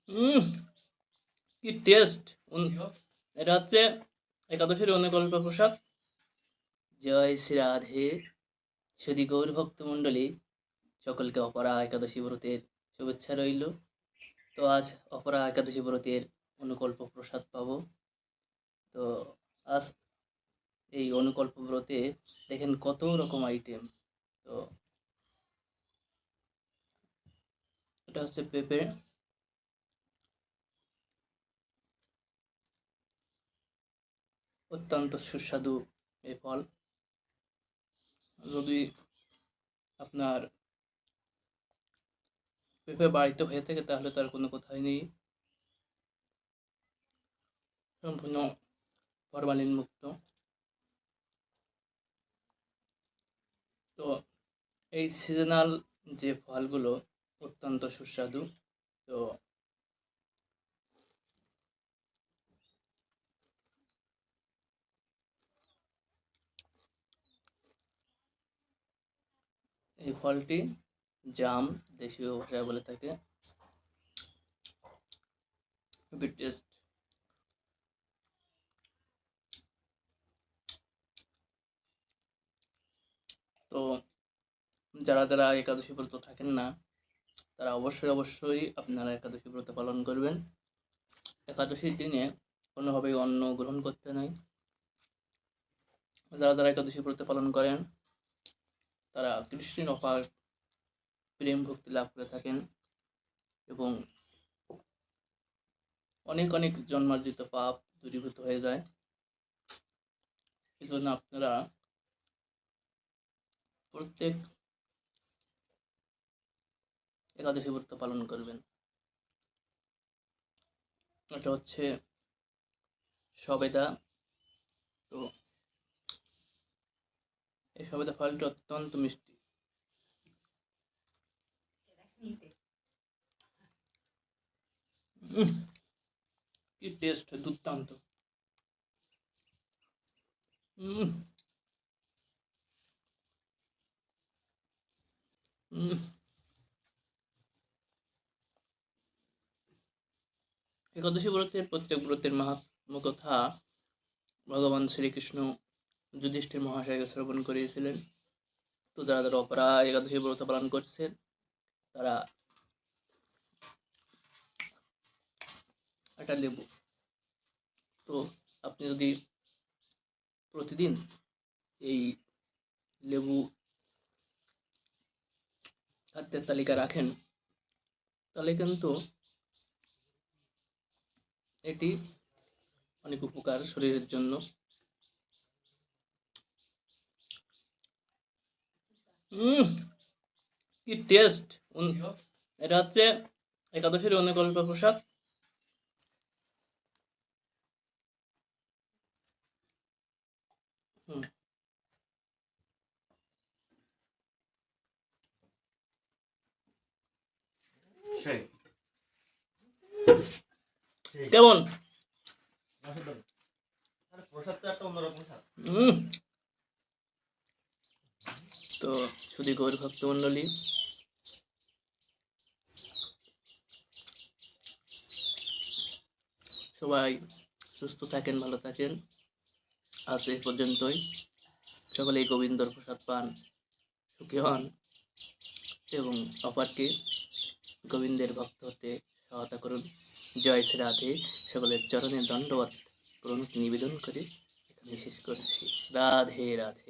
উম কি টেস্ট! এটা হচ্ছে একাদশীর অনুকল্প প্রসাদ। জয় শ্রী রাধে। সুধী গৌর ভক্তমণ্ডলী, সকলকে অপরা একাদশী ব্রতের শুভেচ্ছা রইল। তো আজ অপরা একাদশী ব্রতের অনুকল্প প্রসাদ পাবো। তো আজ এই অনুকল্প ব্রতে দেখেন কত রকম আইটেম। তো এটা হচ্ছে পেঁপে, অত্যন্ত সুস্বাদু এই ফল। যদি আপনার পেঁপে বাড়িতে হয়ে থাকে তাহলে তার কোনো কথাই নেই, সম্পূর্ণ ফরমালিন মুক্ত। তো এই সিজনাল যে ফলগুলো অত্যন্ত সুস্বাদু। তো এই ফলটি জাম দেশীয় ভাষায় বলে থাকে। খুবই টেস্ট। তো যারা যারা একাদশী ব্রত থাকেন না তারা অবশ্যই আপনারা একাদশী ব্রত পালন করবেন। একাদশীর দিনে কোনোভাবেই অন্ন গ্রহণ করতে নাই। যারা যারা একাদশী ব্রত পালন করেন তারা কৃষ্ণের অপার প্রেম ভক্তি লাভ করে থাকেন এবং অনেক অনেক জন্মার্জিত পাপ দূরীভূত হয়ে যায়। এই জন্য আপনারা প্রত্যেক একাদশী ব্রত পালন করবেন। এটা হচ্ছে সবেদা। তো এই সবেদা ফলটি অত্যন্ত মিষ্টি। কি টেস্ট! দুর্দান্ত। একাদশী ব্রতের প্রত্যেক ব্রতের মাহাত্ম্য কথা ভগবান শ্রীকৃষ্ণ যুধিষ্ঠির মহাশয়কে শ্রবণ করিয়েছিলেন। তো যারা যারা অপরা একাদশী ব্রত পালন করছেন তারা একটা লেবু, তো আপনি যদি প্রতিদিন এই লেবু খাদ্যের তালিকা রাখেন তাহলে কিন্তু এটি অনেক উপকার শরীরের জন্য। কি টেস্ট! এটা হচ্ছে একাদশীর অনুকল্প প্রসাদ। কেমন? তো সুধী গৌর ভক্তমণ্ডলী, সবাই সুস্থ থাকেন, ভালো থাকেন। আজ এই পর্যন্তই। সকলেই গোবিন্দর প্রসাদ পান, সুখী হন এবং অপরকে গোবিন্দের ভক্ত হতে সহায়তা করুন। জয় শ্রী রাধে। সকলের চরণে দণ্ডবত প্রণতি নিবেদন করে এখানে শেষ করছি। রাধে রাধে।